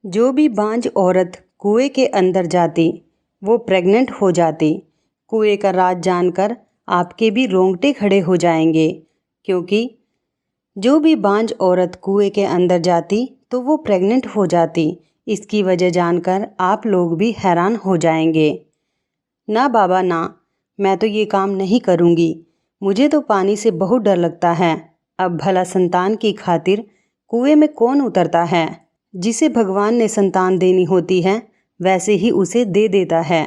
जो भी बांझ औरत कुएं के अंदर जाती वो प्रेग्नेंट हो जाती। कुएं का राज जानकर आपके भी रोंगटे खड़े हो जाएंगे, क्योंकि जो भी बांझ औरत कुएं के अंदर जाती तो वो प्रेग्नेंट हो जाती। इसकी वजह जानकर आप लोग भी हैरान हो जाएंगे। ना बाबा ना, मैं तो ये काम नहीं करूँगी। मुझे तो पानी से बहुत डर लगता है। अब भला संतान की खातिर कुएं में कौन उतरता है। जिसे भगवान ने संतान देनी होती है वैसे ही उसे दे देता है।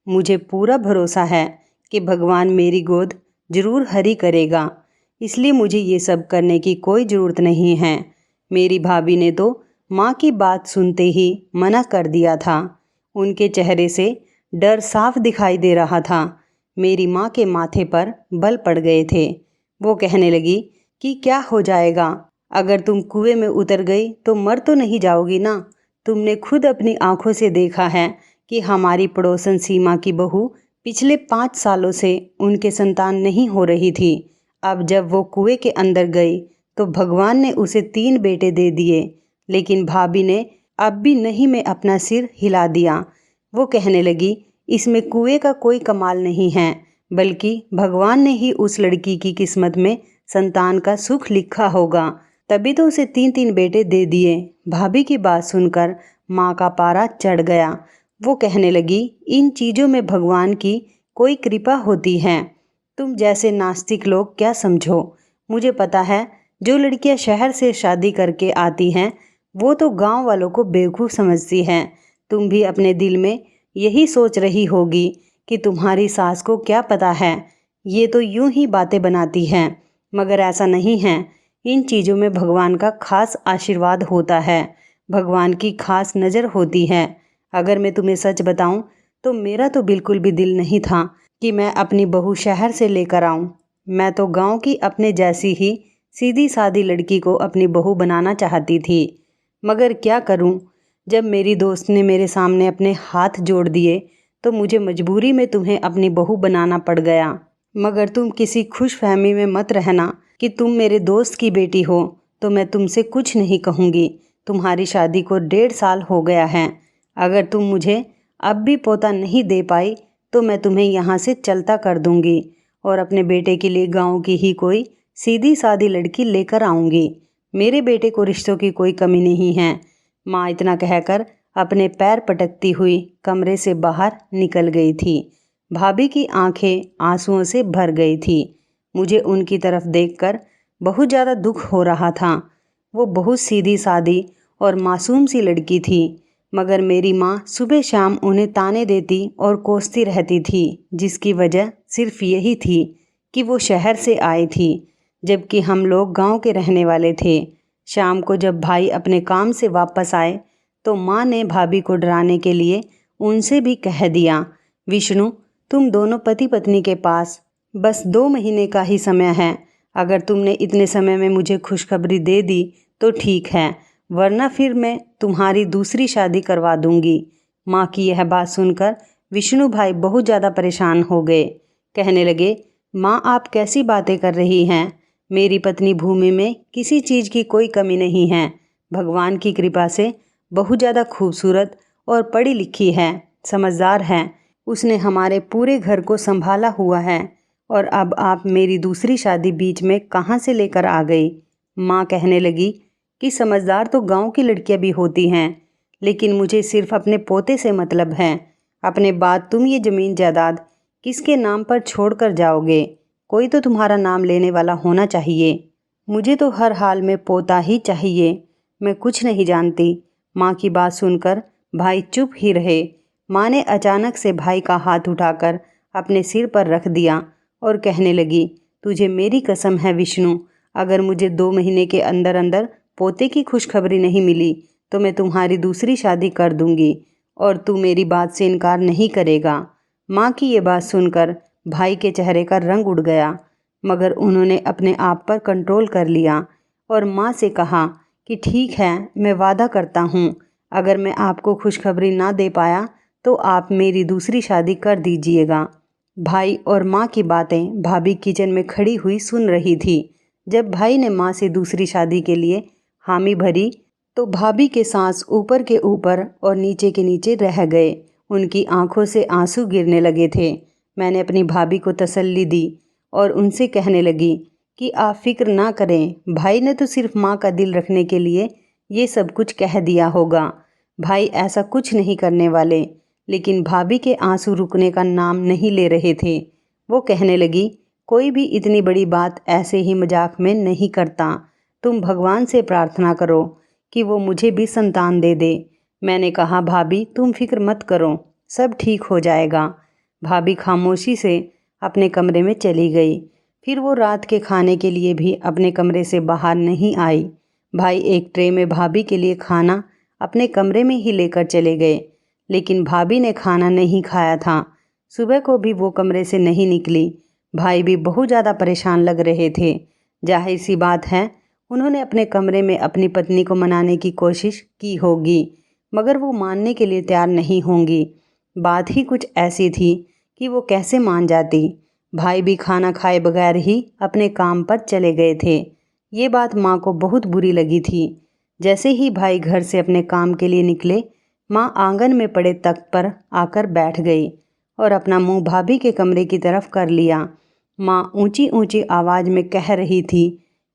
मुझे पूरा भरोसा है कि भगवान मेरी गोद जरूर हरी करेगा, इसलिए मुझे ये सब करने की कोई ज़रूरत नहीं है। मेरी भाभी ने तो माँ की बात सुनते ही मना कर दिया था। उनके चेहरे से डर साफ दिखाई दे रहा था। मेरी माँ के माथे पर बल पड़ गए थे। वो कहने लगी कि क्या हो जाएगा, अगर तुम कुएं में उतर गई तो मर तो नहीं जाओगी ना। तुमने खुद अपनी आंखों से देखा है कि हमारी पड़ोसन सीमा की बहू पिछले 5 सालों से उनके संतान नहीं हो रही थी। अब जब वो कुएं के अंदर गई तो भगवान ने उसे 3 बेटे दे दिए, लेकिन भाभी ने अब भी नहीं में अपना सिर हिला दिया। वो कहने लगी, इसमें कुएं का कोई कमाल नहीं है, बल्कि भगवान ने ही उस लड़की की किस्मत में संतान का सुख लिखा होगा, तभी तो उसे 3-3 बेटे दे दिए। भाभी की बात सुनकर माँ का पारा चढ़ गया। वो कहने लगी, इन चीज़ों में भगवान की कोई कृपा होती है। तुम जैसे नास्तिक लोग क्या समझो। मुझे पता है जो लड़कियां शहर से शादी करके आती हैं वो तो गांव वालों को बेवकूफ़ समझती हैं। तुम भी अपने दिल में यही सोच रही होगी कि तुम्हारी सास को क्या पता है, ये तो यूं ही बातें बनाती हैं। मगर ऐसा नहीं है। इन चीज़ों में भगवान का खास आशीर्वाद होता है, भगवान की खास नज़र होती है। अगर मैं तुम्हें सच बताऊं तो मेरा तो बिल्कुल भी दिल नहीं था कि मैं अपनी बहू शहर से लेकर आऊं। मैं तो गांव की अपने जैसी ही सीधी सादी लड़की को अपनी बहू बनाना चाहती थी। मगर क्या करूं, जब मेरी दोस्त ने मेरे सामने अपने हाथ जोड़ दिए तो मुझे मजबूरी में तुम्हें अपनी बहू बनाना पड़ गया। मगर तुम किसी खुशफहमी में मत रहना कि तुम मेरे दोस्त की बेटी हो तो मैं तुमसे कुछ नहीं कहूँगी। तुम्हारी शादी को 1.5 साल हो गया है। अगर तुम मुझे अब भी पोता नहीं दे पाई तो मैं तुम्हें यहाँ से चलता कर दूँगी और अपने बेटे के लिए गाँव की ही कोई सीधी सादी लड़की लेकर आऊँगी। मेरे बेटे को रिश्तों की कोई कमी नहीं है। माँ इतना कहकर अपने पैर पटकती हुई कमरे से बाहर निकल गई थी। भाभी की आंखें आंसुओं से भर गई थी। मुझे उनकी तरफ देखकर बहुत ज़्यादा दुख हो रहा था। वो बहुत सीधी सादी और मासूम सी लड़की थी, मगर मेरी माँ सुबह शाम उन्हें ताने देती और कोसती रहती थी, जिसकी वजह सिर्फ यही थी कि वो शहर से आई थी जबकि हम लोग गांव के रहने वाले थे। शाम को जब भाई अपने काम से वापस आए तो माँ ने भाभी को डराने के लिए उनसे भी कह दिया, विष्णु तुम दोनों पति पत्नी के पास बस 2 महीने का ही समय है। अगर तुमने इतने समय में मुझे खुशखबरी दे दी तो ठीक है, वरना फिर मैं तुम्हारी दूसरी शादी करवा दूंगी। माँ की यह बात सुनकर विष्णु भाई बहुत ज़्यादा परेशान हो गए। कहने लगे, माँ आप कैसी बातें कर रही हैं। मेरी पत्नी भूमि में किसी चीज़ की कोई कमी नहीं है। भगवान की कृपा से बहुत ज़्यादा खूबसूरत और पढ़ी लिखी है, समझदार है। उसने हमारे पूरे घर को संभाला हुआ है और अब आप मेरी दूसरी शादी बीच में कहाँ से लेकर आ गई। माँ कहने लगी कि समझदार तो गांव की लड़कियां भी होती हैं, लेकिन मुझे सिर्फ अपने पोते से मतलब है। अपने बाद तुम ये ज़मीन जायदाद किसके नाम पर छोड़ कर जाओगे। कोई तो तुम्हारा नाम लेने वाला होना चाहिए। मुझे तो हर हाल में पोता ही चाहिए। मैं कुछ नहीं जानती। माँ की बात सुनकर भाई चुप ही रहे। माँ ने अचानक से भाई का हाथ उठाकर अपने सिर पर रख दिया और कहने लगी, तुझे मेरी कसम है विष्णु, अगर मुझे 2 महीने के अंदर अंदर पोते की खुशखबरी नहीं मिली तो मैं तुम्हारी दूसरी शादी कर दूंगी और तू मेरी बात से इनकार नहीं करेगा। माँ की ये बात सुनकर भाई के चेहरे का रंग उड़ गया, मगर उन्होंने अपने आप पर कंट्रोल कर लिया और माँ से कहा कि ठीक है, मैं वादा करता हूँ, अगर मैं आपको खुशखबरी ना दे पाया तो आप मेरी दूसरी शादी कर दीजिएगा। भाई और माँ की बातें भाभी किचन में खड़ी हुई सुन रही थी। जब भाई ने माँ से दूसरी शादी के लिए हामी भरी तो भाभी के सांस ऊपर के ऊपर और नीचे के नीचे रह गए। उनकी आंखों से आंसू गिरने लगे थे। मैंने अपनी भाभी को तसल्ली दी और उनसे कहने लगी कि आप फिक्र ना करें, भाई ने तो सिर्फ माँ का दिल रखने के लिए ये सब कुछ कह दिया होगा। भाई ऐसा कुछ नहीं करने वाले। लेकिन भाभी के आंसू रुकने का नाम नहीं ले रहे थे। वो कहने लगी, कोई भी इतनी बड़ी बात ऐसे ही मजाक में नहीं करता। तुम भगवान से प्रार्थना करो कि वो मुझे भी संतान दे दे। मैंने कहा, भाभी तुम फिक्र मत करो, सब ठीक हो जाएगा। भाभी खामोशी से अपने कमरे में चली गई। फिर वो रात के खाने के लिए भी अपने कमरे से बाहर नहीं आई। भाई एक ट्रे में भाभी के लिए खाना अपने कमरे में ही लेकर चले गए, लेकिन भाभी ने खाना नहीं खाया था। सुबह को भी वो कमरे से नहीं निकली। भाई भी बहुत ज़्यादा परेशान लग रहे थे। जाहिर सी बात है, उन्होंने अपने कमरे में अपनी पत्नी को मनाने की कोशिश की होगी, मगर वो मानने के लिए तैयार नहीं होंगी। बात ही कुछ ऐसी थी कि वो कैसे मान जाती। भाई भी खाना खाए बगैर ही अपने काम पर चले गए थे। ये बात माँ को बहुत बुरी लगी थी। जैसे ही भाई घर से अपने काम के लिए निकले, माँ आंगन में पड़े तख्त पर आकर बैठ गई और अपना मुंह भाभी के कमरे की तरफ कर लिया। माँ ऊंची ऊंची आवाज़ में कह रही थी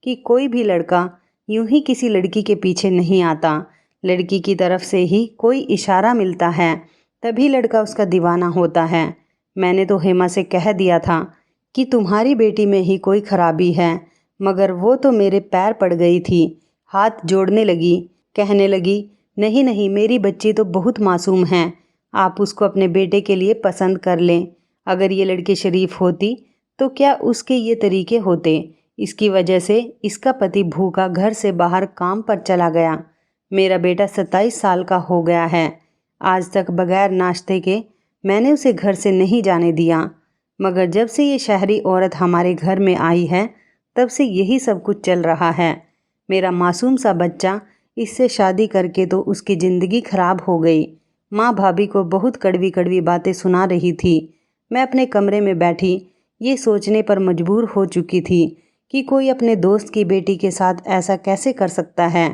कि कोई भी लड़का यूं ही किसी लड़की के पीछे नहीं आता। लड़की की तरफ से ही कोई इशारा मिलता है, तभी लड़का उसका दीवाना होता है। मैंने तो हेमा से कह दिया था कि तुम्हारी बेटी में ही कोई खराबी है, मगर वो तो मेरे पैर पड़ गई थी, हाथ जोड़ने लगी, कहने लगी, नहीं नहीं, मेरी बच्ची तो बहुत मासूम है, आप उसको अपने बेटे के लिए पसंद कर लें। अगर ये लड़की शरीफ होती तो क्या उसके ये तरीके होते? इसकी वजह से इसका पति भूखा घर से बाहर काम पर चला गया। मेरा बेटा 27 साल का हो गया है। आज तक बगैर नाश्ते के मैंने उसे घर से नहीं जाने दिया, मगर जब से ये शहरी औरत हमारे घर में आई है, तब से यही सब कुछ चल रहा है। मेरा मासूम सा बच्चा, इससे शादी करके तो उसकी ज़िंदगी खराब हो गई। माँ भाभी को बहुत कड़वी कड़वी बातें सुना रही थी। मैं अपने कमरे में बैठी ये सोचने पर मजबूर हो चुकी थी कि कोई अपने दोस्त की बेटी के साथ ऐसा कैसे कर सकता है।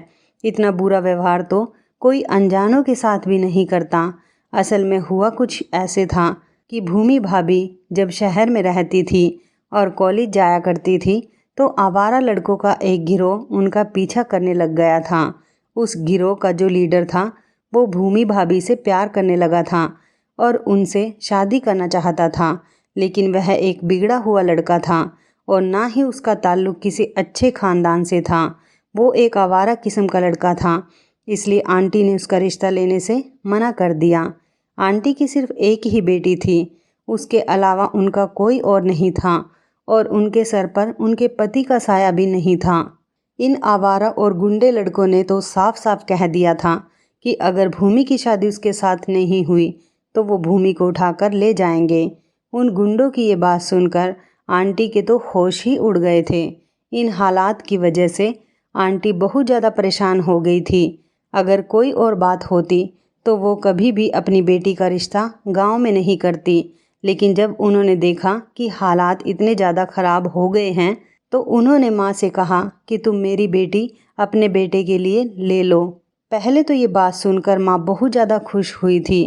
इतना बुरा व्यवहार तो कोई अनजानों के साथ भी नहीं करता। असल में हुआ कुछ ऐसे था कि भूमि भाभी जब शहर में रहती थी और कॉलेज जाया करती थी, तो आवारा लड़कों का एक गिरोह उनका पीछा करने लग गया था। उस गिरोह का जो लीडर था, वो भूमि भाभी से प्यार करने लगा था और उनसे शादी करना चाहता था। लेकिन वह एक बिगड़ा हुआ लड़का था और ना ही उसका ताल्लुक़ किसी अच्छे ख़ानदान से था। वो एक आवारा किस्म का लड़का था, इसलिए आंटी ने उसका रिश्ता लेने से मना कर दिया। आंटी की सिर्फ एक ही बेटी थी, उसके अलावा उनका कोई और नहीं था और उनके सर पर उनके पति का साया भी नहीं था। इन आवारा और गुंडे लड़कों ने तो साफ साफ कह दिया था कि अगर भूमि की शादी उसके साथ नहीं हुई तो वो भूमि को उठाकर ले जाएंगे। उन गुंडों की ये बात सुनकर आंटी के तो होश ही उड़ गए थे। इन हालात की वजह से आंटी बहुत ज़्यादा परेशान हो गई थी। अगर कोई और बात होती तो वो कभी भी अपनी बेटी का रिश्ता गांव में नहीं करती, लेकिन जब उन्होंने देखा कि हालात इतने ज़्यादा ख़राब हो गए हैं, तो उन्होंने माँ से कहा कि तुम मेरी बेटी अपने बेटे के लिए ले लो। पहले तो ये बात सुनकर माँ बहुत ज़्यादा खुश हुई थी।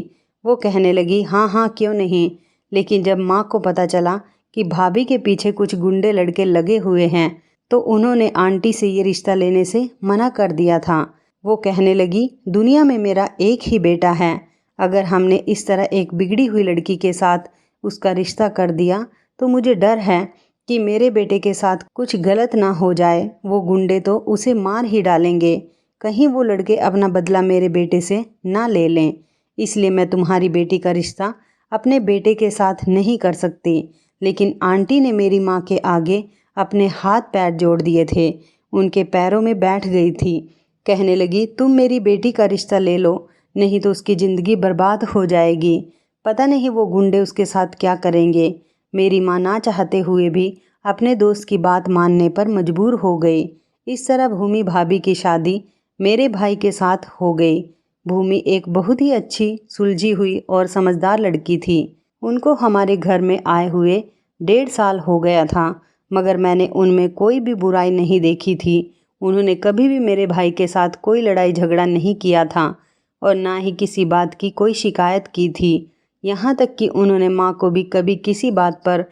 वो कहने लगी, हाँ हाँ क्यों नहीं। लेकिन जब माँ को पता चला कि भाभी के पीछे कुछ गुंडे लड़के लगे हुए हैं, तो उन्होंने आंटी से ये रिश्ता लेने से मना कर दिया था। वो कहने लगी, दुनिया में मेरा एक ही बेटा है, अगर हमने इस तरह एक बिगड़ी हुई लड़की के साथ उसका रिश्ता कर दिया तो मुझे डर है कि मेरे बेटे के साथ कुछ गलत ना हो जाए। वो गुंडे तो उसे मार ही डालेंगे, कहीं वो लड़के अपना बदला मेरे बेटे से ना ले लें। इसलिए मैं तुम्हारी बेटी का रिश्ता अपने बेटे के साथ नहीं कर सकती। लेकिन आंटी ने मेरी माँ के आगे अपने हाथ पैर जोड़ दिए थे, उनके पैरों में बैठ गई थी। कहने लगी, तुम मेरी बेटी का रिश्ता ले लो, नहीं तो उसकी ज़िंदगी बर्बाद हो जाएगी। पता नहीं वो गुंडे उसके साथ क्या करेंगे। मेरी माँ ना चाहते हुए भी अपने दोस्त की बात मानने पर मजबूर हो गई। इस तरह भूमि भाभी की शादी मेरे भाई के साथ हो गई। भूमि एक बहुत ही अच्छी, सुलझी हुई और समझदार लड़की थी। उनको हमारे घर में आए हुए 1.5 साल हो गया था, मगर मैंने उनमें कोई भी बुराई नहीं देखी थी। उन्होंने कभी भी मेरे भाई के साथ कोई लड़ाई झगड़ा नहीं किया था और ना ही किसी बात की कोई शिकायत की थी। यहाँ तक कि उन्होंने माँ को भी कभी किसी बात पर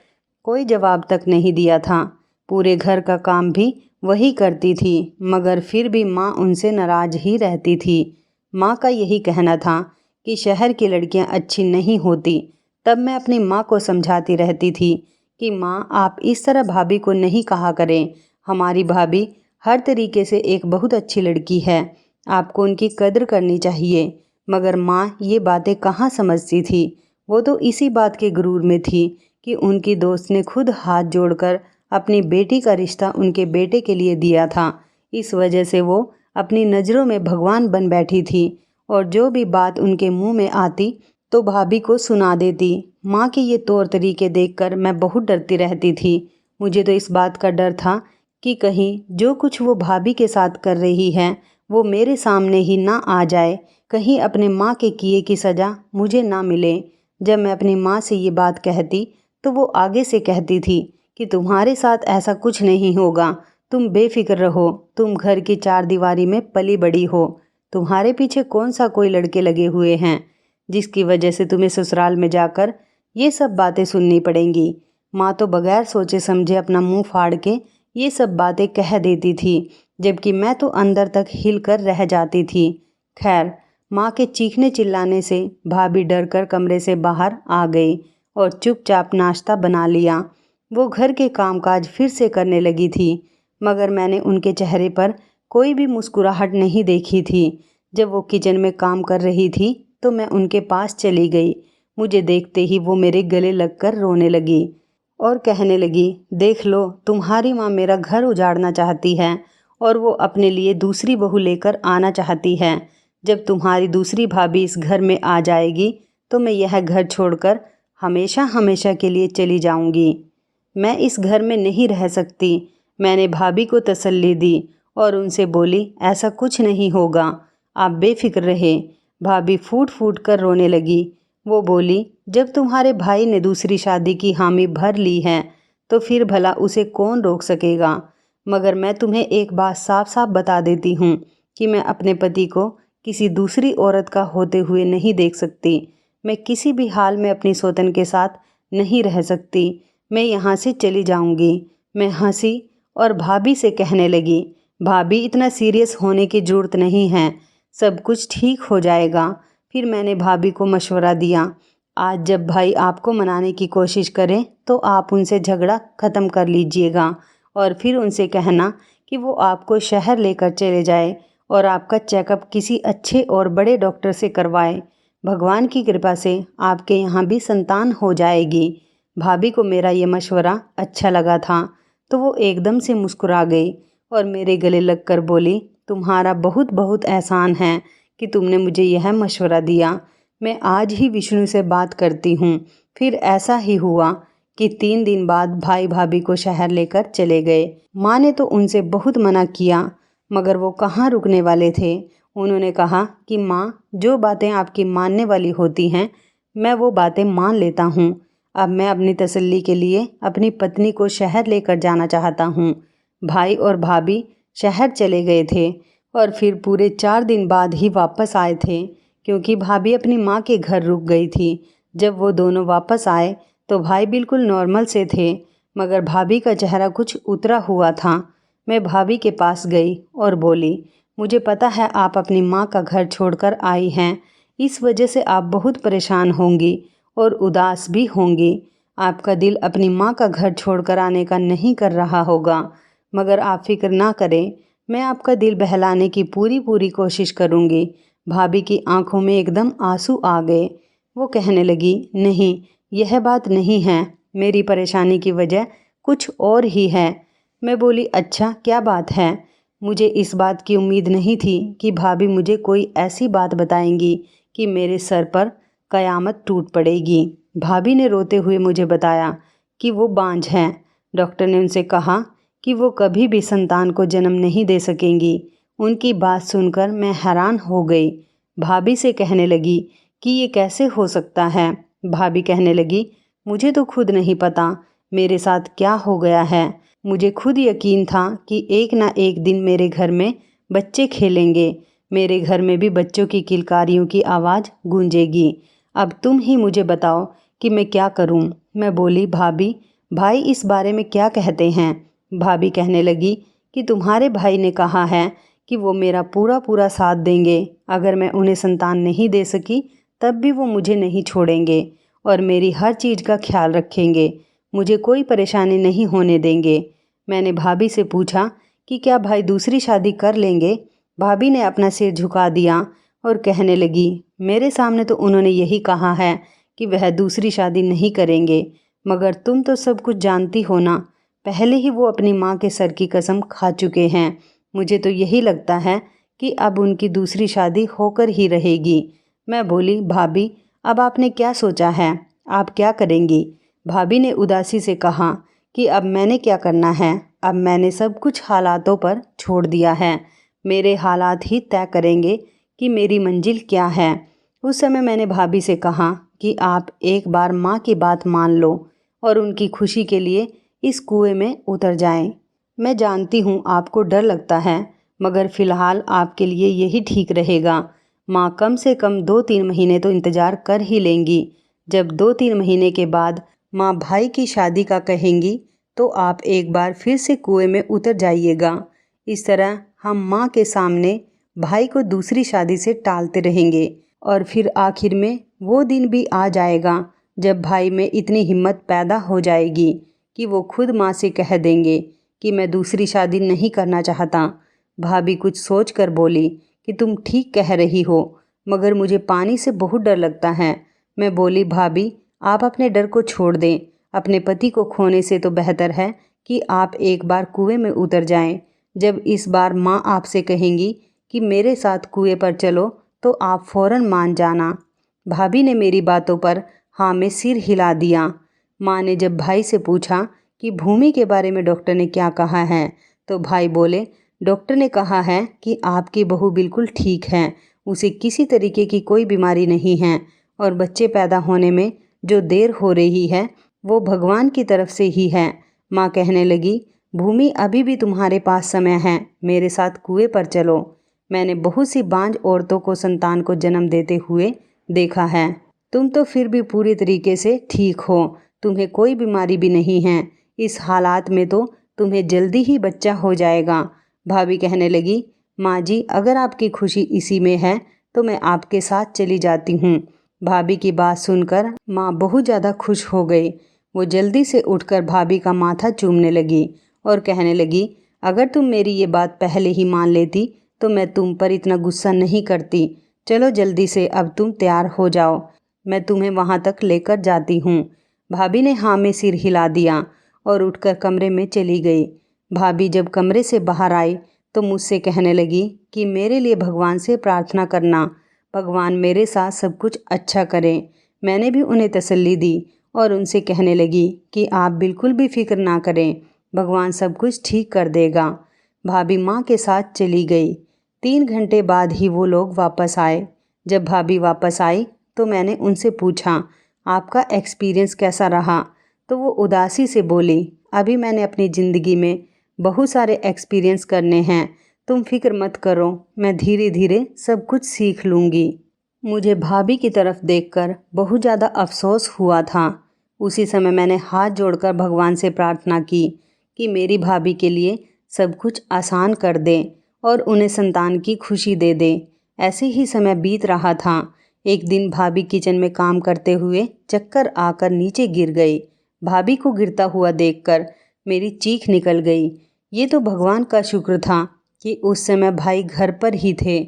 कोई जवाब तक नहीं दिया था। पूरे घर का काम भी वही करती थी, मगर फिर भी माँ उनसे नाराज़ ही रहती थी। माँ का यही कहना था कि शहर की लड़कियाँ अच्छी नहीं होती। तब मैं अपनी माँ को समझाती रहती थी कि माँ, आप इस तरह भाभी को नहीं कहा करें। हमारी भाभी हर तरीके से एक बहुत अच्छी लड़की है, आपको उनकी कदर करनी चाहिए। मगर माँ ये बातें कहाँ समझती थी। वो तो इसी बात के गुरूर में थी कि उनकी दोस्त ने खुद हाथ जोड़कर अपनी बेटी का रिश्ता उनके बेटे के लिए दिया था। इस वजह से वो अपनी नज़रों में भगवान बन बैठी थी और जो भी बात उनके मुंह में आती तो भाभी को सुना देती। माँ के ये तौर तरीके देखकर मैं बहुत डरती रहती थी। मुझे तो इस बात का डर था कि कहीं जो कुछ वो भाभी के साथ कर रही है वो मेरे सामने ही ना आ जाए, कहीं अपने माँ के किए की सज़ा मुझे ना मिले। जब मैं अपनी माँ से ये बात कहती तो वो आगे से कहती थी कि तुम्हारे साथ ऐसा कुछ नहीं होगा, तुम बेफिक्र रहो, तुम घर की चार दीवारी में पली बड़ी हो, तुम्हारे पीछे कौन सा कोई लड़के लगे हुए हैं जिसकी वजह से तुम्हें ससुराल में जाकर ये सब बातें सुननी पड़ेंगी। माँ तो बगैर सोचे समझे अपना मुंह फाड़ के ये सब बातें कह देती थी, जबकि मैं तो अंदर तक हिल कर रह जाती थी। खैर, माँ के चीखने चिल्लाने से भाभी डर कर कमरे से बाहर आ गई और चुपचाप नाश्ता बना लिया। वो घर के कामकाज फिर से करने लगी थी, मगर मैंने उनके चेहरे पर कोई भी मुस्कुराहट नहीं देखी थी। जब वो किचन में काम कर रही थी तो मैं उनके पास चली गई। मुझे देखते ही वो मेरे गले लगकर रोने लगी और कहने लगी, देख लो, तुम्हारी माँ मेरा घर उजाड़ना चाहती है और वो अपने लिए दूसरी बहू लेकर आना चाहती है। जब तुम्हारी दूसरी भाभी इस घर में आ जाएगी तो मैं यह घर छोड़कर हमेशा हमेशा के लिए चली जाऊंगी। मैं इस घर में नहीं रह सकती। मैंने भाभी को तसल्ली दी और उनसे बोली, ऐसा कुछ नहीं होगा, आप बेफिक्र रहे। भाभी फूट फूट कर रोने लगी। वो बोली, जब तुम्हारे भाई ने दूसरी शादी की हामी भर ली है तो फिर भला उसे कौन रोक सकेगा। मगर मैं तुम्हें एक बात साफ साफ बता देती हूँ कि मैं अपने पति को किसी दूसरी औरत का होते हुए नहीं देख सकती। मैं किसी भी हाल में अपनी सौतन के साथ नहीं रह सकती। मैं यहाँ से चली जाऊँगी। मैं हंसी और भाभी से कहने लगी, भाभी, इतना सीरियस होने की ज़रूरत नहीं है, सब कुछ ठीक हो जाएगा। फिर मैंने भाभी को मशवरा दिया, आज जब भाई आपको मनाने की कोशिश करें तो आप उनसे झगड़ा ख़त्म कर लीजिएगा और फिर उनसे कहना कि वो आपको शहर लेकर चले जाए और आपका चेकअप किसी अच्छे और बड़े डॉक्टर से करवाए। भगवान की कृपा से आपके यहाँ भी संतान हो जाएगी। भाभी को मेरा ये मशवरा अच्छा लगा था तो वो एकदम से मुस्कुरा गई और मेरे गले लगकर बोली, तुम्हारा बहुत बहुत एहसान है कि तुमने मुझे यह मशवरा दिया। मैं आज ही विष्णु से बात करती हूँ। फिर ऐसा ही हुआ कि 3 दिन बाद भाई भाभी को शहर लेकर चले गए। माँ ने तो उनसे बहुत मना किया, मगर वो कहाँ रुकने वाले थे। उन्होंने कहा कि माँ, जो बातें आपकी मानने वाली होती हैं मैं वो बातें मान लेता हूँ। अब मैं अपनी तसल्ली के लिए अपनी पत्नी को शहर लेकर जाना चाहता हूँ। भाई और भाभी शहर चले गए थे और फिर पूरे 4 दिन बाद ही वापस आए थे, क्योंकि भाभी अपनी माँ के घर रुक गई थी। जब वो दोनों वापस आए तो भाई बिल्कुल नॉर्मल से थे, मगर भाभी का चेहरा कुछ उतरा हुआ था। मैं भाभी के पास गई और बोली, मुझे पता है आप अपनी माँ का घर छोड़कर आई हैं, इस वजह से आप बहुत परेशान होंगी और उदास भी होंगी। आपका दिल अपनी माँ का घर छोड़कर आने का नहीं कर रहा होगा, मगर आप फिक्र ना करें, मैं आपका दिल बहलाने की पूरी कोशिश करूँगी। भाभी की आंखों में एकदम आंसू आ गए। वो कहने लगी, नहीं, यह बात नहीं है, मेरी परेशानी की वजह कुछ और ही है। मैं बोली, अच्छा, क्या बात है। मुझे इस बात की उम्मीद नहीं थी कि भाभी मुझे कोई ऐसी बात बताएंगी कि मेरे सर पर कयामत टूट पड़ेगी। भाभी ने रोते हुए मुझे बताया कि वो बांझ हैं। डॉक्टर ने उनसे कहा कि वो कभी भी संतान को जन्म नहीं दे सकेंगी। उनकी बात सुनकर मैं हैरान हो गई। भाभी से कहने लगी कि ये कैसे हो सकता है। भाभी कहने लगी, मुझे तो खुद नहीं पता मेरे साथ क्या हो गया है, मुझे खुद यकीन था कि एक ना एक दिन मेरे घर में बच्चे खेलेंगे, मेरे घर में भी बच्चों की किलकारियों की आवाज़ गूंजेगी। अब तुम ही मुझे बताओ कि मैं क्या करूं? मैं बोली, भाभी, भाई इस बारे में क्या कहते हैं? भाभी कहने लगी कि तुम्हारे भाई ने कहा है कि वो मेरा पूरा पूरा साथ देंगे। अगर मैं उन्हें संतान नहीं दे सकी तब भी वो मुझे नहीं छोड़ेंगे और मेरी हर चीज़ का ख्याल रखेंगे, मुझे कोई परेशानी नहीं होने देंगे। मैंने भाभी से पूछा कि क्या भाई दूसरी शादी कर लेंगे? भाभी ने अपना सिर झुका दिया और कहने लगी, मेरे सामने तो उन्होंने यही कहा है कि वह दूसरी शादी नहीं करेंगे, मगर तुम तो सब कुछ जानती हो ना, पहले ही वो अपनी माँ के सर की कसम खा चुके हैं। मुझे तो यही लगता है कि अब उनकी दूसरी शादी होकर ही रहेगी। मैं बोली, भाभी अब आपने क्या सोचा है, आप क्या करेंगी? भाभी ने उदासी से कहा कि अब मैंने क्या करना है, अब मैंने सब कुछ हालातों पर छोड़ दिया है, मेरे हालात ही तय करेंगे कि मेरी मंजिल क्या है। उस समय मैंने भाभी से कहा कि आप एक बार माँ की बात मान लो और उनकी खुशी के लिए इस कुएं में उतर जाएं। मैं जानती हूँ आपको डर लगता है, मगर फ़िलहाल आपके लिए यही ठीक रहेगा। माँ कम से कम 2-3 महीने तो इंतज़ार कर ही लेंगी। जब 2-3 महीने के बाद माँ भाई की शादी का कहेंगी तो आप एक बार फिर से कुएं में उतर जाइएगा। इस तरह हम माँ के सामने भाई को दूसरी शादी से टालते रहेंगे और फिर आखिर में वो दिन भी आ जाएगा जब भाई में इतनी हिम्मत पैदा हो जाएगी कि वो खुद माँ से कह देंगे कि मैं दूसरी शादी नहीं करना चाहता। भाभी कुछ सोच कर बोली कि तुम ठीक कह रही हो, मगर मुझे पानी से बहुत डर लगता है। मैं बोली, भाभी आप अपने डर को छोड़ दें, अपने पति को खोने से तो बेहतर है कि आप एक बार कुएं में उतर जाएं। जब इस बार माँ आपसे कहेंगी कि मेरे साथ कुएं पर चलो तो आप फ़ौरन मान जाना। भाभी ने मेरी बातों पर हाँ में सिर हिला दिया। माँ ने जब भाई से पूछा कि भूमि के बारे में डॉक्टर ने क्या कहा है, तो भाई बोले, डॉक्टर ने कहा है कि आपकी बहू बिल्कुल ठीक है, उसे किसी तरीके की कोई बीमारी नहीं है और बच्चे पैदा होने में जो देर हो रही है वो भगवान की तरफ से ही है। माँ कहने लगी, भूमि अभी भी तुम्हारे पास समय है, मेरे साथ कुएं पर चलो। मैंने बहुत सी बांझ औरतों को संतान को जन्म देते हुए देखा है, तुम तो फिर भी पूरी तरीके से ठीक हो, तुम्हें कोई बीमारी भी नहीं है, इस हालात में तो तुम्हें जल्दी ही बच्चा हो जाएगा। भाभी कहने लगी, माँ जी अगर आपकी खुशी इसी में है तो मैं आपके साथ चली जाती हूँ। भाभी की बात सुनकर माँ बहुत ज़्यादा खुश हो गई। वो जल्दी से उठकर भाभी का माथा चूमने लगी और कहने लगी, अगर तुम मेरी ये बात पहले ही मान लेती तो मैं तुम पर इतना गुस्सा नहीं करती। चलो जल्दी से अब तुम तैयार हो जाओ, मैं तुम्हें वहाँ तक लेकर जाती हूँ। भाभी ने हाँ में सिर हिला दिया और उठकर कमरे में चली गई। भाभी जब कमरे से बाहर आई तो मुझसे कहने लगी कि मेरे लिए भगवान से प्रार्थना करना, भगवान मेरे साथ सब कुछ अच्छा करें। मैंने भी उन्हें तसल्ली दी और उनसे कहने लगी कि आप बिल्कुल भी फिक्र ना करें, भगवान सब कुछ ठीक कर देगा। भाभी माँ के साथ चली गई। 3 घंटे बाद ही वो लोग वापस आए। जब भाभी वापस आई तो मैंने उनसे पूछा, आपका एक्सपीरियंस कैसा रहा? तो वो उदासी से बोली, अभी मैंने अपनी ज़िंदगी में बहुत सारे एक्सपीरियंस करने हैं, तुम फिक्र मत करो, मैं धीरे धीरे सब कुछ सीख लूँगी। मुझे भाभी की तरफ देखकर बहुत ज़्यादा अफसोस हुआ था। उसी समय मैंने हाथ जोड़कर भगवान से प्रार्थना की कि मेरी भाभी के लिए सब कुछ आसान कर दें और उन्हें संतान की खुशी दे दें। ऐसे ही समय बीत रहा था। एक दिन भाभी किचन में काम करते हुए चक्कर आकर नीचे गिर गई। भाभी को गिरता हुआ देखकर मेरी चीख निकल गई। ये तो भगवान का शुक्र था कि उस समय भाई घर पर ही थे।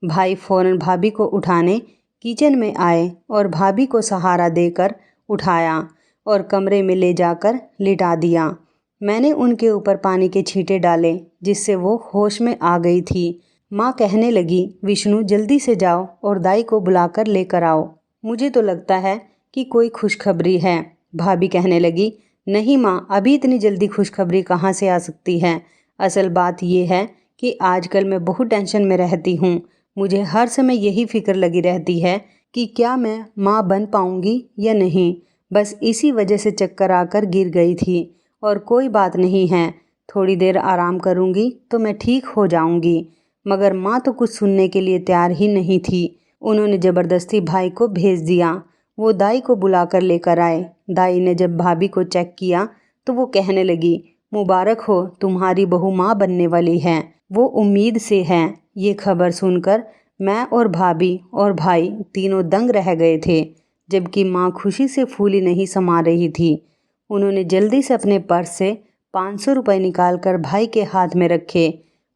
भाई फौरन भाभी को उठाने किचन में आए और भाभी को सहारा देकर उठाया और कमरे में ले जाकर लिटा दिया। मैंने उनके ऊपर पानी के छींटे डाले जिससे वो होश में आ गई थी। माँ कहने लगी, विष्णु जल्दी से जाओ और दाई को बुलाकर लेकर आओ, मुझे तो लगता है कि कोई खुशखबरी है। भाभी कहने लगी, नहीं माँ, अभी इतनी जल्दी खुशखबरी कहाँ से आ सकती है। असल बात ये है कि आजकल मैं बहुत टेंशन में रहती हूँ। मुझे हर समय यही फिक्र लगी रहती है कि क्या मैं माँ बन पाऊँगी या नहीं। बस इसी वजह से चक्कर आकर गिर गई थी और कोई बात नहीं है। थोड़ी देर आराम करूँगी तो मैं ठीक हो जाऊँगी। मगर माँ तो कुछ सुनने के लिए तैयार ही नहीं थी। उन्होंने ज़बरदस्ती भाई को भेज दिया। वो दाई को बुलाकर लेकर आए। दाई ने जब भाभी को चेक किया तो वो कहने लगी, मुबारक हो, तुम्हारी बहू माँ बनने वाली है। वो उम्मीद से है। ये खबर सुनकर मैं और भाभी और भाई तीनों दंग रह गए थे, जबकि माँ खुशी से फूली नहीं समा रही थी। उन्होंने जल्दी से अपने पर्स से 500 रुपये निकाल कर भाई के हाथ में रखे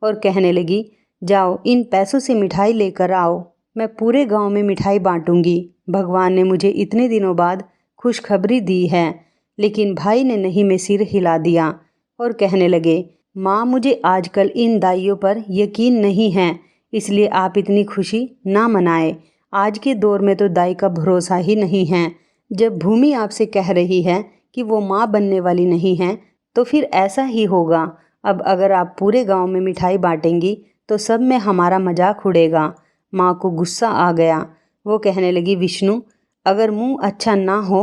और कहने लगी, जाओ इन पैसों से मिठाई लेकर आओ, मैं पूरे गांव में मिठाई बांटूंगी। भगवान ने मुझे इतने दिनों बाद खुशखबरी दी है। लेकिन भाई ने नहीं में सिर हिला दिया और कहने लगे, माँ मुझे आजकल इन दाइयों पर यकीन नहीं है, इसलिए आप इतनी खुशी ना मनाएं। आज के दौर में तो दाई का भरोसा ही नहीं है। जब भूमि आपसे कह रही है कि वो माँ बनने वाली नहीं है तो फिर ऐसा ही होगा। अब अगर आप पूरे गांव में मिठाई बांटेंगी तो सब में हमारा मजाक उड़ेगा। माँ को गुस्सा आ गया। वो कहने लगी, विष्णु अगर मुंह अच्छा ना हो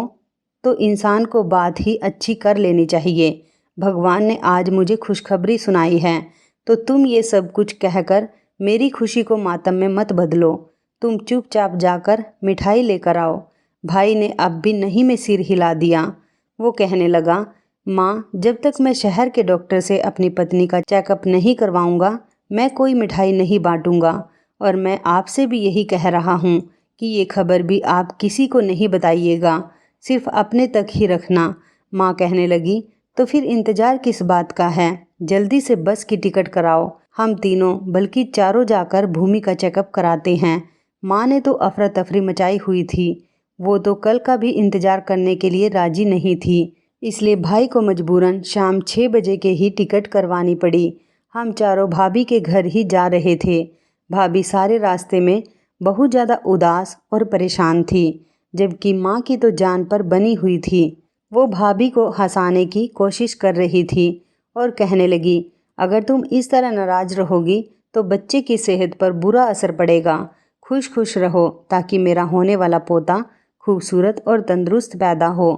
तो इंसान को बात ही अच्छी कर लेनी चाहिए। भगवान ने आज मुझे खुशखबरी सुनाई है तो तुम ये सब कुछ कहकर मेरी खुशी को मातम में मत बदलो। तुम चुपचाप जाकर मिठाई लेकर आओ। भाई ने अब भी नहीं में सिर हिला दिया। वो कहने लगा, माँ जब तक मैं शहर के डॉक्टर से अपनी पत्नी का चेकअप नहीं करवाऊंगा मैं कोई मिठाई नहीं बांटूंगा। और मैं आपसे भी यही कह रहा हूँ कि ये खबर भी आप किसी को नहीं बताइएगा, सिर्फ अपने तक ही रखना। माँ कहने लगी, तो फिर इंतज़ार किस बात का है, जल्दी से बस की टिकट कराओ, हम तीनों बल्कि चारों जाकर भूमि का चेकअप कराते हैं। माँ ने तो अफरा तफरी मचाई हुई थी। वो तो कल का भी इंतज़ार करने के लिए राजी नहीं थी, इसलिए भाई को मजबूरन शाम 6 बजे के ही टिकट करवानी पड़ी। हम चारों भाभी के घर ही जा रहे थे। भाभी सारे रास्ते में बहुत ज़्यादा उदास और परेशान थी, जबकि माँ की तो जान पर बनी हुई थी। वो भाभी को हंसाने की कोशिश कर रही थी और कहने लगी, अगर तुम इस तरह नाराज़ रहोगी तो बच्चे की सेहत पर बुरा असर पड़ेगा। खुश खुश रहो ताकि मेरा होने वाला पोता खूबसूरत और तंदुरुस्त पैदा हो।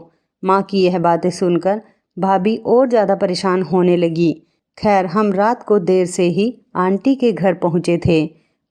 माँ की यह बातें सुनकर भाभी और ज़्यादा परेशान होने लगी। खैर हम रात को देर से ही आंटी के घर पहुँचे थे।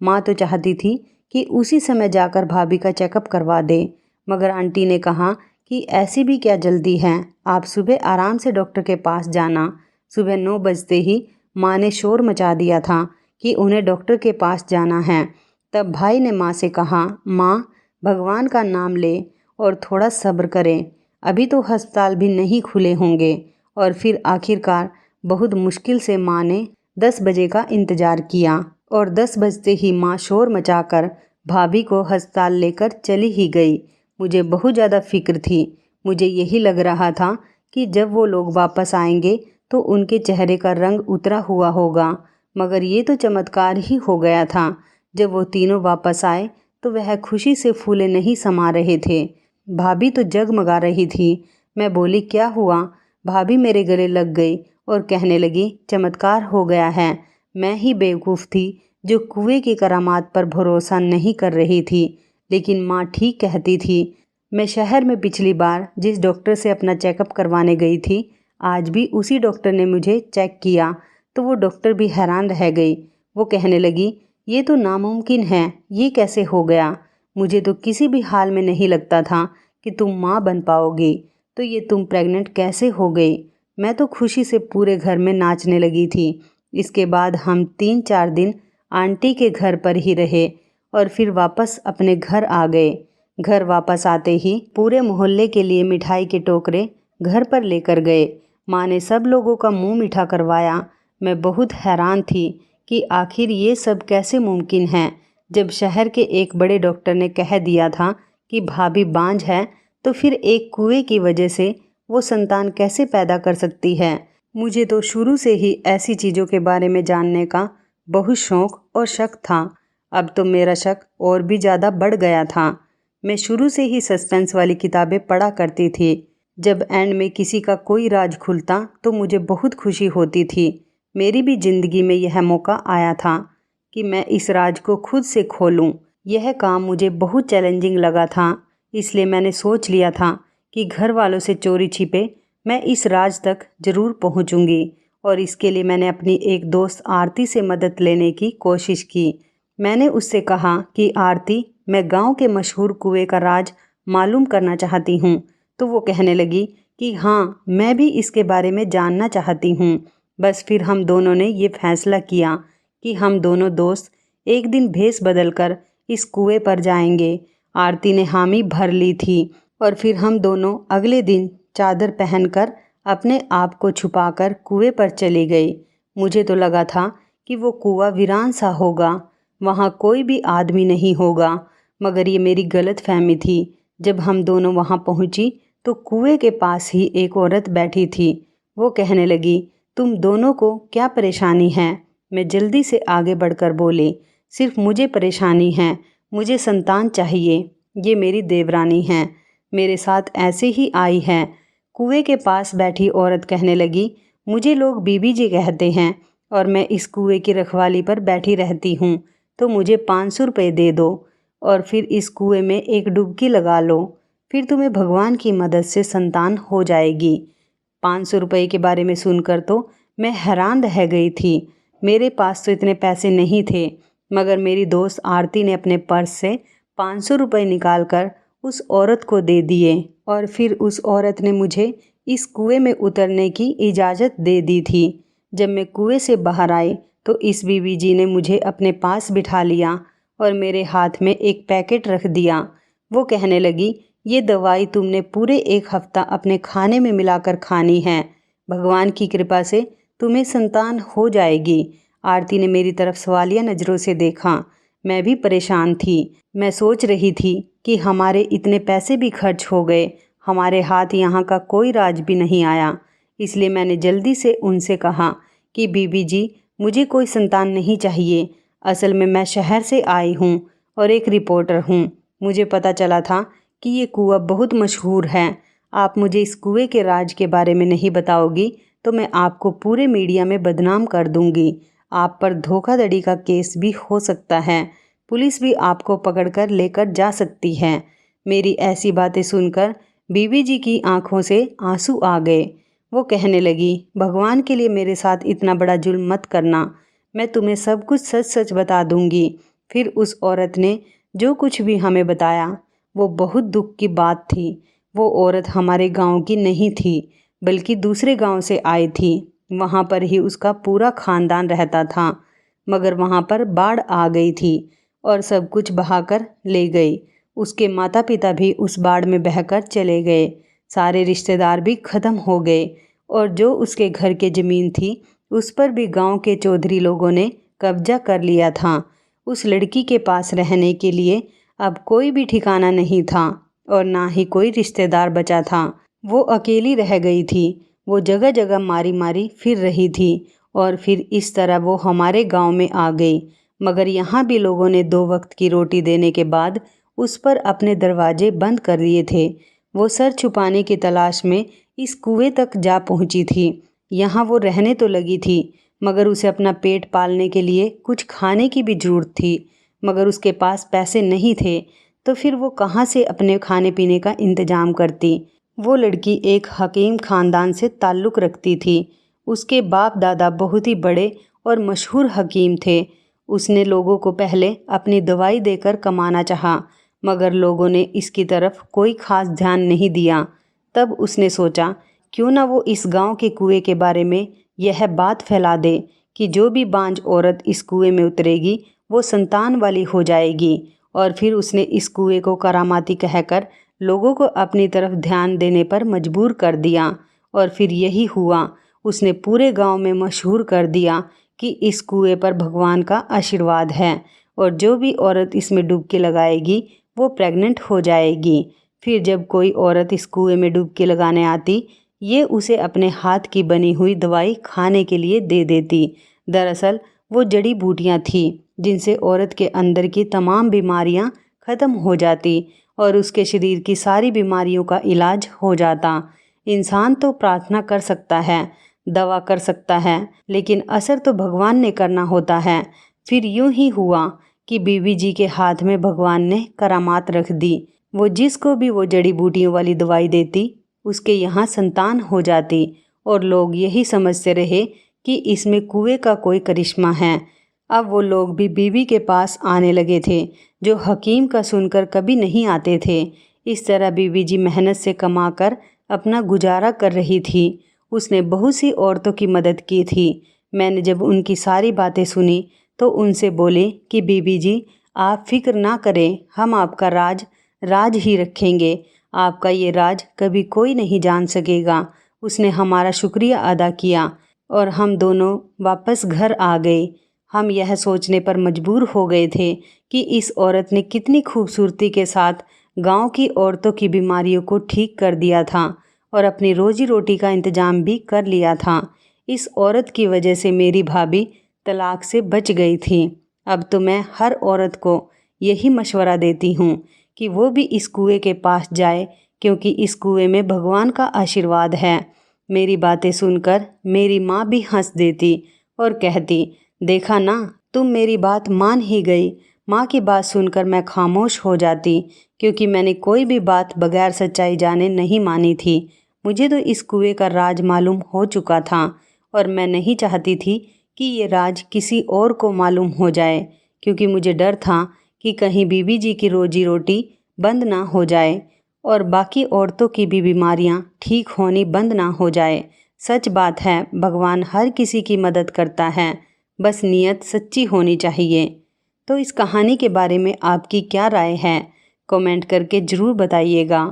माँ तो चाहती थी कि उसी समय जाकर भाभी का चेकअप करवा दे, मगर आंटी ने कहा कि ऐसी भी क्या जल्दी है, आप सुबह आराम से डॉक्टर के पास जाना। सुबह 9 बजते ही माँ ने शोर मचा दिया था कि उन्हें डॉक्टर के पास जाना है। तब भाई ने माँ से कहा, माँ भगवान का नाम ले और थोड़ा सब्र करें, अभी तो अस्पताल भी नहीं खुले होंगे। और फिर आखिरकार बहुत मुश्किल से माँ ने 10 बजे का इंतज़ार किया और 10 बजते ही माँ शोर मचाकर भाभी को अस्पताल लेकर चली ही गई। मुझे बहुत ज़्यादा फिक्र थी। मुझे यही लग रहा था कि जब वो लोग वापस आएंगे तो उनके चेहरे का रंग उतरा हुआ होगा, मगर ये तो चमत्कार ही हो गया था। जब वो तीनों वापस आए तो वह खुशी से फूले नहीं समा रहे थे। भाभी तो जगमगा रही थी। मैं बोली, क्या हुआ? भाभी मेरे गले लग गई और कहने लगी, चमत्कार हो गया है। मैं ही बेवकूफ़ थी जो कुएं की करामात पर भरोसा नहीं कर रही थी। लेकिन माँ ठीक कहती थी। मैं शहर में पिछली बार जिस डॉक्टर से अपना चेकअप करवाने गई थी, आज भी उसी डॉक्टर ने मुझे चेक किया तो वो डॉक्टर भी हैरान रह गई। वो कहने लगी, ये तो नामुमकिन है, ये कैसे हो गया? मुझे तो किसी भी हाल में नहीं लगता था कि तुम माँ बन पाओगी, तो ये तुम प्रेग्नेंट कैसे हो गई? मैं तो खुशी से पूरे घर में नाचने लगी थी। इसके बाद हम 3-4 दिन आंटी के घर पर ही रहे और फिर वापस अपने घर आ गए। घर वापस आते ही पूरे मोहल्ले के लिए मिठाई के टोकरे घर पर लेकर गए। माँ ने सब लोगों का मुंह मीठा करवाया। मैं बहुत हैरान थी कि आखिर ये सब कैसे मुमकिन है, जब शहर के एक बड़े डॉक्टर ने कह दिया था कि भाभी बांझ है, तो फिर एक कुएं की वजह से वो संतान कैसे पैदा कर सकती है। मुझे तो शुरू से ही ऐसी चीज़ों के बारे में जानने का बहुत शौक़ और शक था। अब तो मेरा शक और भी ज़्यादा बढ़ गया था। मैं शुरू से ही सस्पेंस वाली किताबें पढ़ा करती थी। जब एंड में किसी का कोई राज खुलता तो मुझे बहुत खुशी होती थी। मेरी भी ज़िंदगी में यह मौका आया था कि मैं इस राज को खुद से खोलूं। यह काम मुझे बहुत चैलेंजिंग लगा था, इसलिए मैंने सोच लिया था कि घर वालों से चोरी छिपे मैं इस राज तक ज़रूर पहुंचूंगी और इसके लिए मैंने अपनी एक दोस्त आरती से मदद लेने की कोशिश की। मैंने उससे कहा कि आरती, मैं गांव के मशहूर कुएं का राज मालूम करना चाहती हूँ। तो वो कहने लगी कि हाँ, मैं भी इसके बारे में जानना चाहती हूँ। बस फिर हम दोनों ने ये फैसला किया कि हम दोनों दोस्त एक दिन भेष बदलकर इस कुएं पर जाएंगे। आरती ने हामी भर ली थी और फिर हम दोनों अगले दिन चादर पहनकर अपने आप को छुपाकर कुएं पर चली गई। मुझे तो लगा था कि वो कुआं वीरान सा होगा, वहाँ कोई भी आदमी नहीं होगा, मगर ये मेरी गलत फहमी थी। जब हम दोनों वहाँ पहुँची तो कुएं के पास ही एक औरत बैठी थी। वो कहने लगी, तुम दोनों को क्या परेशानी है? मैं जल्दी से आगे बढ़कर बोली, सिर्फ मुझे परेशानी है, मुझे संतान चाहिए। ये मेरी देवरानी है, मेरे साथ ऐसे ही आई है। कुएं के पास बैठी औरत कहने लगी, मुझे लोग बीबी जी कहते हैं और मैं इस कुएं की रखवाली पर बैठी रहती हूँ, तो मुझे 500 रुपये दे दो और फिर इस कुएं में एक डुबकी लगा लो, फिर तुम्हें भगवान की मदद से संतान हो जाएगी। 500 रुपये के बारे में सुनकर तो मैं हैरान रह गई थी। मेरे पास तो इतने पैसे नहीं थे, मगर मेरी दोस्त आरती ने अपने पर्स से 500 रुपये निकाल कर उस औरत को दे दिए और फिर उस औरत ने मुझे इस कुएं में उतरने की इजाज़त दे दी थी। जब मैं कुएं से बाहर आई तो इस बीबी जी ने मुझे अपने पास बिठा लिया और मेरे हाथ में एक पैकेट रख दिया। वो कहने लगी, ये दवाई तुमने पूरे 1 हफ्ता अपने खाने में मिलाकर खानी है, भगवान की कृपा से तुम्हें संतान हो जाएगी। आरती ने मेरी तरफ सवालिया नज़रों से देखा। मैं भी परेशान थी। मैं सोच रही थी कि हमारे इतने पैसे भी खर्च हो गए, हमारे हाथ यहाँ का कोई राज भी नहीं आया। इसलिए मैंने जल्दी से उनसे कहा कि बीबी जी, मुझे कोई संतान नहीं चाहिए। असल में मैं शहर से आई हूँ और एक रिपोर्टर हूँ। मुझे पता चला था कि ये कुआं बहुत मशहूर है। आप मुझे इस कुएं के राज के बारे में नहीं बताओगी तो मैं आपको पूरे मीडिया में बदनाम कर दूंगी। आप पर धोखाधड़ी का केस भी हो सकता है, पुलिस भी आपको पकड़कर लेकर जा सकती है। मेरी ऐसी बातें सुनकर बीबी जी की आंखों से आंसू आ गए। वो कहने लगी, भगवान के लिए मेरे साथ इतना बड़ा जुल्म मत करना, मैं तुम्हें सब कुछ सच सच बता दूंगी। फिर उस औरत ने जो कुछ भी हमें बताया वो बहुत दुख की बात थी। वो औरत हमारे गांव की नहीं थी, बल्कि दूसरे गांव से आई थी। वहाँ पर ही उसका पूरा खानदान रहता था, मगर वहाँ पर बाढ़ आ गई थी और सब कुछ बहाकर ले गई। उसके माता पिता भी उस बाढ़ में बहकर चले गए, सारे रिश्तेदार भी ख़त्म हो गए और जो उसके घर के ज़मीन थी उस पर भी गांव के चौधरी लोगों ने कब्जा कर लिया था। उस लड़की के पास रहने के लिए अब कोई भी ठिकाना नहीं था और ना ही कोई रिश्तेदार बचा था। वो अकेली रह गई थी। वो जगह जगह मारी मारी फिर रही थी और फिर इस तरह वो हमारे गांव में आ गई। मगर यहाँ भी लोगों ने 2 वक्त की रोटी देने के बाद उस पर अपने दरवाजे बंद कर दिए थे। वो सर छुपाने की तलाश में इस कुएं तक जा पहुँची थी। यहाँ वो रहने तो लगी थी, मगर उसे अपना पेट पालने के लिए कुछ खाने की भी ज़रूरत थी, मगर उसके पास पैसे नहीं थे, तो फिर वो कहाँ से अपने खाने पीने का इंतज़ाम करती। वो लड़की एक हकीम ख़ानदान से ताल्लुक़ रखती थी। उसके बाप दादा बहुत ही बड़े और मशहूर हकीम थे। उसने लोगों को पहले अपनी दवाई देकर कमाना चाहा, मगर लोगों ने इसकी तरफ कोई ख़ास ध्यान नहीं दिया। तब उसने सोचा, क्यों ना वो इस गांव के कुएं के बारे में यह बात फैला दे कि जो भी बांझ औरत इस कुएं में उतरेगी वो संतान वाली हो जाएगी। और फिर उसने इस कुएं को करामाती कहकर लोगों को अपनी तरफ ध्यान देने पर मजबूर कर दिया और फिर यही हुआ। उसने पूरे गांव में मशहूर कर दिया कि इस कुएं पर भगवान का आशीर्वाद है और जो भी औरत इसमें डुबकी लगाएगी वो प्रेग्नेंट हो जाएगी। फिर जब कोई औरत इस कुएं में डुबकी लगाने आती, ये उसे अपने हाथ की बनी हुई दवाई खाने के लिए दे देती। दरअसल वो जड़ी बूटियाँ थीं जिनसे औरत के अंदर की तमाम बीमारियाँ ख़त्म हो जाती और उसके शरीर की सारी बीमारियों का इलाज हो जाता। इंसान तो प्रार्थना कर सकता है, दवा कर सकता है, लेकिन असर तो भगवान ने करना होता है। फिर यूं ही हुआ कि बीबी जी के हाथ में भगवान ने करामात रख दी। वो जिसको भी वो जड़ी बूटियों वाली दवाई देती उसके यहाँ संतान हो जाती और लोग यही समझते रहे कि इसमें कुएं का कोई करिश्मा है। अब वो लोग भी बीवी के पास आने लगे थे, जो हकीम का सुनकर कभी नहीं आते थे। इस तरह बीवी जी मेहनत से कमाकर अपना गुजारा कर रही थी। उसने बहुत सी औरतों की मदद की थी। मैंने जब उनकी सारी बातें सुनी तो उनसे बोली कि बीबी जी, आप फिक्र ना करें, हम आपका राज ही रखेंगे। आपका ये राज कभी कोई नहीं जान सकेगा। उसने हमारा शुक्रिया अदा किया और हम दोनों वापस घर आ गए। हम यह सोचने पर मजबूर हो गए थे कि इस औरत ने कितनी खूबसूरती के साथ गांव की औरतों की बीमारियों को ठीक कर दिया था और अपनी रोजी रोटी का इंतजाम भी कर लिया था। इस औरत की वजह से मेरी भाभी तलाक से बच गई थी। अब तो मैं हर औरत को यही मशवरा देती हूँ कि वो भी इस कुएं के पास जाए, क्योंकि इस कुएं में भगवान का आशीर्वाद है। मेरी बातें सुनकर मेरी माँ भी हंस देती और कहती, देखा ना, तुम मेरी बात मान ही गई। माँ की बात सुनकर मैं खामोश हो जाती, क्योंकि मैंने कोई भी बात बगैर सच्चाई जाने नहीं मानी थी। मुझे तो इस कुएं का राज मालूम हो चुका था और मैं नहीं चाहती थी कि ये राज किसी और को मालूम हो जाए, क्योंकि मुझे डर था कि कहीं बीबी जी की रोजी रोटी बंद ना हो जाए और बाकी औरतों की भी बीमारियां ठीक होनी बंद ना हो जाए। सच बात है, भगवान हर किसी की मदद करता है, बस नीयत सच्ची होनी चाहिए। तो इस कहानी के बारे में आपकी क्या राय है, कमेंट करके ज़रूर बताइएगा।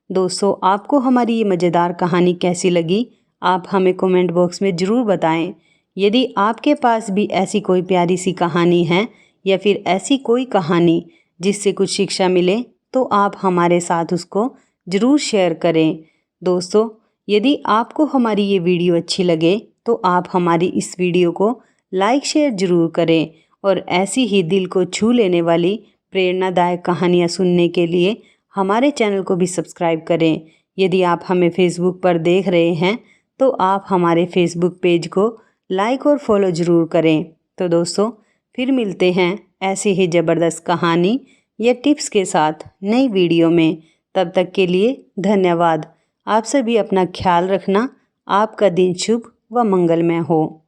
दोस्तों, आपको हमारी ये मज़ेदार कहानी कैसी लगी, आप हमें कमेंट बॉक्स में ज़रूर बताएं। यदि आपके पास भी ऐसी कोई प्यारी सी कहानी है या फिर ऐसी कोई कहानी जिससे कुछ शिक्षा मिले, तो आप हमारे साथ उसको ज़रूर शेयर करें। दोस्तों, यदि आपको हमारी ये वीडियो अच्छी लगे तो आप हमारी इस वीडियो को लाइक शेयर ज़रूर करें और ऐसी ही दिल को छू लेने वाली प्रेरणादायक कहानियाँ सुनने के लिए हमारे चैनल को भी सब्सक्राइब करें। यदि आप हमें फेसबुक पर देख रहे हैं तो आप हमारे फेसबुक पेज को लाइक और फॉलो ज़रूर करें। तो दोस्तों, फिर मिलते हैं ऐसी ही ज़बरदस्त कहानी या टिप्स के साथ नई वीडियो में। तब तक के लिए धन्यवाद। आप सभी अपना ख्याल रखना। आपका दिन शुभ व मंगलमय हो।